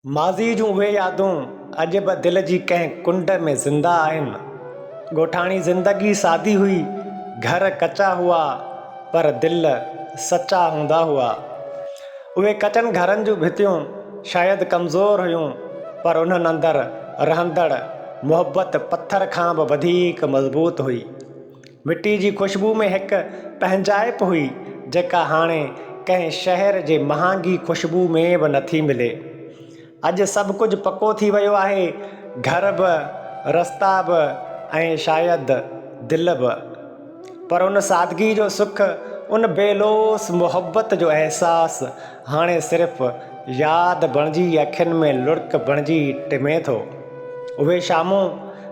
माज़ी जूं उहे यादूं अॼु बि दिलि जी कंहिं कुंड में ज़िंदा आहिनि। ॻोठाणी ज़िंदगी सादी हुई, घर कचा हुआ, पर दिलि सचा हूंदा हुआ। उहे कचनि घरनि जूं भितियूं शायदि कमज़ोर हुयूं, पर उन्हनि अंदरि रहंदड़ मुहबत पथर खां बि वधीक मज़बूत हुई। मिटी जी ख़ुशबू में हिकु पंहिंजाइप हुई, जेका हाणे कंहिं शहर जे महांगी ख़ुशबू में बि नथी मिले। अॼु सभु कुझु पको थी वियो आहे, घर बि, रस्ता बि ऐं शायदि दिलि बि, पर उन सादगी जो सुख, उन बेलोस मुहबत जो अहसासु हाणे सिर्फ़ु यादि बणिजी अखियुनि में लुड़क बणिजी टिमे थो। उहे शामूं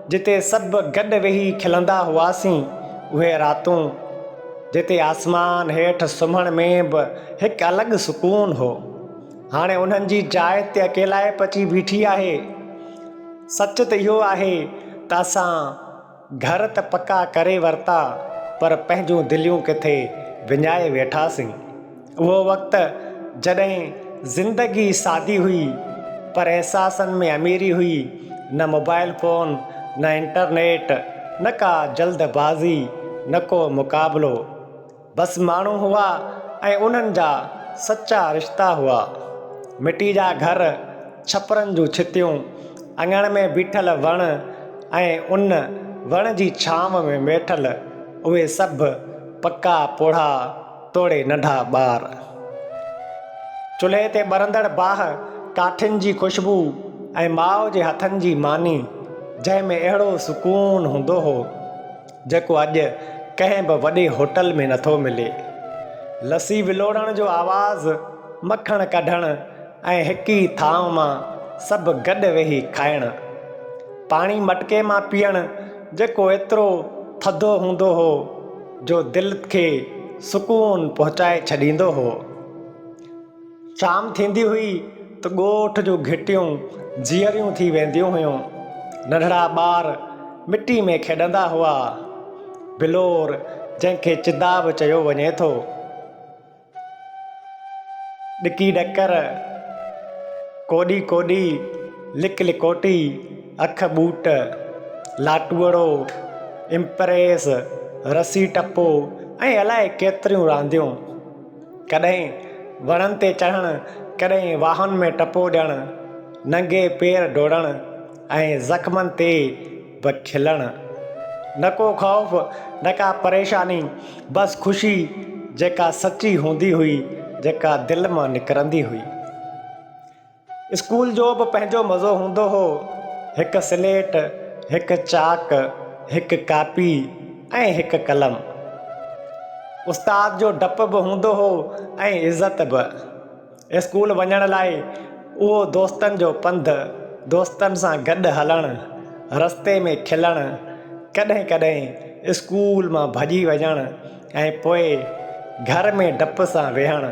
जिते सभु गॾु वेही खिलंदा हुआसीं, उहे रातूं जिते आसमान हेठि सुम्हण में बि हिकु अलॻि सुकून हो, हाणे उन्हनि जी जाइ ते अकेलाइप अची बीठी आहे। सच त इहो आहे त असां घर त पका करे वरिता, पर पंहिंजूं दिलियूं किथे विञाए वेठासीं। उहो वक़्तु जॾहिं ज़िंदगी सादी हुई, पर अहसासनि में अमीरी हुई। न मोबाइल फ़ोन, न इंटरनेट, न का जल्दबाज़ी, न को मुक़ाबिलो। बसि माण्हू हुआ ऐं उन्हनि जा सचा रिश्ता हुआ। मिटी जा घर, छपरनि जूं छितियूं, अङण में बीठल वण ऐं उन वण जी छांव में वेठल उहे सभु पका पोढ़ा तोड़े नंढा ॿार। चुल्हे ते ॿरंदड़ बाहि, काठियुनि जी ख़ुशबू ऐं माउ जे हथनि जी मानी, जंहिंमें अहिड़ो सुकून हूंदो हो जेको अॼु कंहिं बि वॾे होटल में नथो मिले। लस्सी विलोड़ण जो आवाज़ु, मखण कढणु ऐं हिक ई थांव मां सभु गॾु वेही खाइणु। पाणी मटके मां पीअणु, जेको एतिरो थधो हूंदो हो जो दिलि खे सुकून पहुचाए छॾींदो हो। शाम थींदी हुई त ॻोठ जूं घिटियूं जीअरियूं थी वेंदियूं हुयूं। नंढड़ा ॿार मिटी में खेॾंदा हुआ। बिलोर, जंहिंखे चिदाब चयो वञे थो, ॾिकी ॾकर, कोॾी कोॾी, लिक लिकोटी, अख ॿूट, लाटूअड़ो, इम्प्रेस, रसी टपो ऐं अलाए केतिरियूं रांदियूं। कॾहिं वणनि ते चढ़णु, कॾहिं वाहनि में टपो ॾियणु, नंगे पेर डोड़णु ऐं ज़ख़्मनि ते बि खिलणु। न को ख़ौफ़, न का परेशानी, बसि ख़ुशी जेका सची हूंदी हुई, जेका दिलि मां निकिरंदी हुई। स्कूल जो बि पंहिंजो मज़ो हूंदो हो। हिकु स्लेट, हिकु चाक, हिकु कापी ऐं हिकु कलम। उस्ताद जो डपु बि हूंदो हो ऐं इज़त बि। स्कूल वञण लाइ उहो दोस्तनि जो पंधु, दोस्तनि सां गॾु हलणु, रस्ते में खिलणु, कॾहिं कॾहिं स्कूल मां भॼी वञणु ऐं पोइ घर में डप सां वेहणु।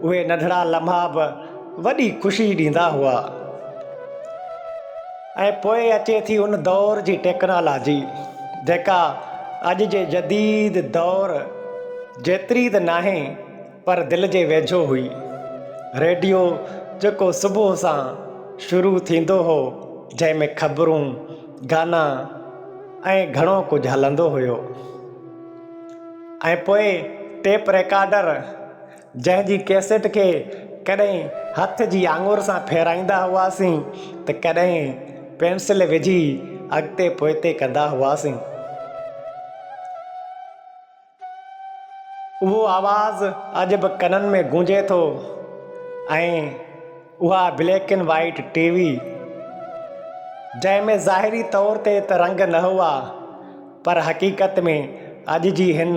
उहे नंढड़ा लम्हा बि वॾी ख़ुशी ॾींदा हुआ। ऐं पोइ अचे थी उन दौर जी टेक्नोलॉजी, जेका अॼु जे जदीद दौर जेतिरी त नाहे, पर दिलि जे वेझो हुई। रेडियो, जेको सुबुह सां शुरू थींदो हो, जंहिंमें ख़बरूं, गाना ऐं घणो कुझु हलंदो हुयो। ऐं पोइ टेप रिकॉर्डर, जंहिंजी कैसेट खे कॾहिं हथ जी आङुर सां फेराईंदा हुआसीं त कॾहिं पेंसिल विझी अॻिते पोइते कंदा हुआसीं। उहो आवाज़ु अॼु बि कननि में गूंजे थो, ऐं उहा ब्लैक एंड वाइट टीवी, जंहिंमें ज़ाहिरी तौर ते त रंग न हुआ, पर हक़ीक़त में अॼु जी हिन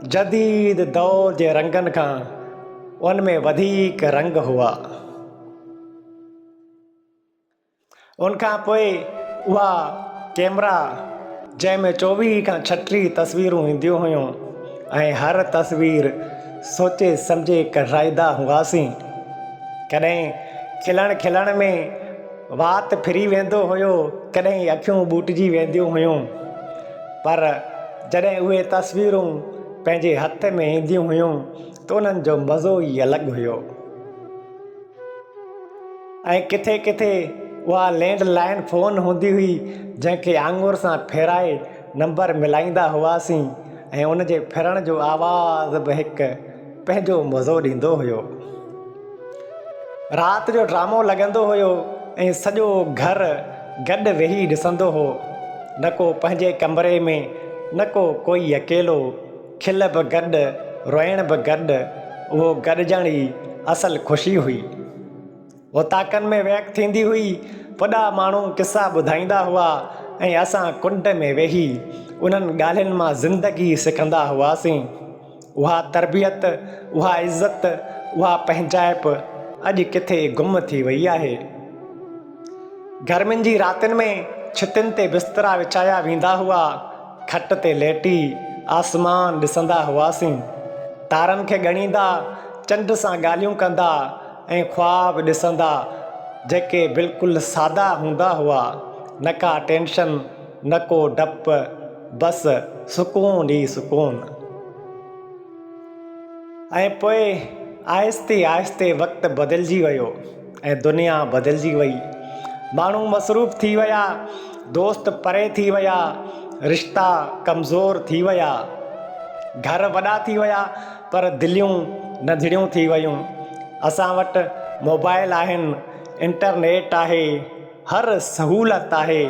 जदीद दौर जे रंगनि खां उनमें वधीक रंग हुआ। उनखां पोइ उहा कैमरा, जंहिंमें 24 खां 36 तस्वीरूं ईंदियूं हुयूं ऐं हर तस्वीर सोचे सम्झे कढाईंदा हुआसीं। कॾहिं खिलण खिलण में वात फिरी वेंदो हुयो, कॾहिं अखियूं ॿूटिजी वेंदियूं हुयूं, पर जॾहिं उहे तस्वीरूं पंहिंजे हथ में ईंदियूं हुयूं त उन्हनि जो मज़ो ई अलॻि हुयो। ऐं किथे किथे उहा लैंडलाइन फ़ोन हूंदी हुई जंहिंखे आङुर सां फेराए नंबर मिलाईंदा हुआसीं ऐं उन जे फिरण जो आवाज़ बि हिकु पंहिंजो मज़ो ॾींदो हुयो। राति जो ड्रामो लॻंदो हुयो ऐं सॼो घरु गॾु वेही ॾिसंदो हो, न को पंहिंजे कमरे में, न को कोई अकेलो, खिल बि गॾु, रोइण बि गॾु। उहो गॾिजण ई असल ख़ुशी हुई। उताकनि में वहक थींदी हुई, वॾा माण्हू किसा ॿुधाईंदा हुआ ऐं असां कुंड में वेही उन्हनि ॻाल्हियुनि मां ज़िंदगी सिखंदा हुआसीं। उहा तरबियत, उहा इज़त, उहा पंहिंजाइप अॼु किथे गुम थी वई आहे। गर्मियुनि जी रातिनि में छितियुनि ते बिस्तरा विछाया वेंदा हुआ, खट ते लेटी आसमान ॾिसंदा हुआसीं, तारनि खे ॻणींदा, चंड सां ॻाल्हियूं कंदा ऐं ख्वाब ॾिसंदा जेके बिल्कुलु सादा हूंदा हुआ। न का टेंशन, न को डपु, बसि सुकून ई सुकून। ऐं पोइ आहिस्ते आहिस्ते वक़्तु बदिलजी वियो ऐं दुनिया बदिलजी वई। माण्हू मसरूफ़ थी विया, दोस्त परे थी विया, रिश्ता कमज़ोर थी विया, घर वॾा थी विया पर दिलियूं नंढड़ियूं थी वियूं। असां वटि मोबाइल आहिनि, इंटरनेट आहे, हर सहूलियत आहे,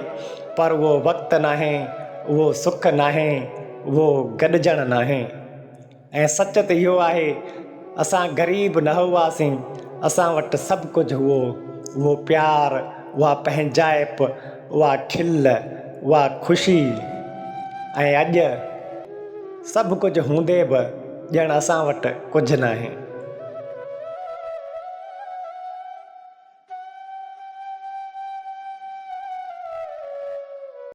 पर उहो वक़्तु नाहे, उहो सुख नाहे, उहो गॾिजण नाहे। ऐं सच त इहो आहे, असां ग़रीब न हुआसीं, असां वटि सभु कुझु हुओ। उहो प्यार, उहा पंहिंजाइप, उहा खिल, उहा ख़ुशी। ऐं अॼु सभु कुझु हूंदे बि ॼण असां वटि कुझु नाहे।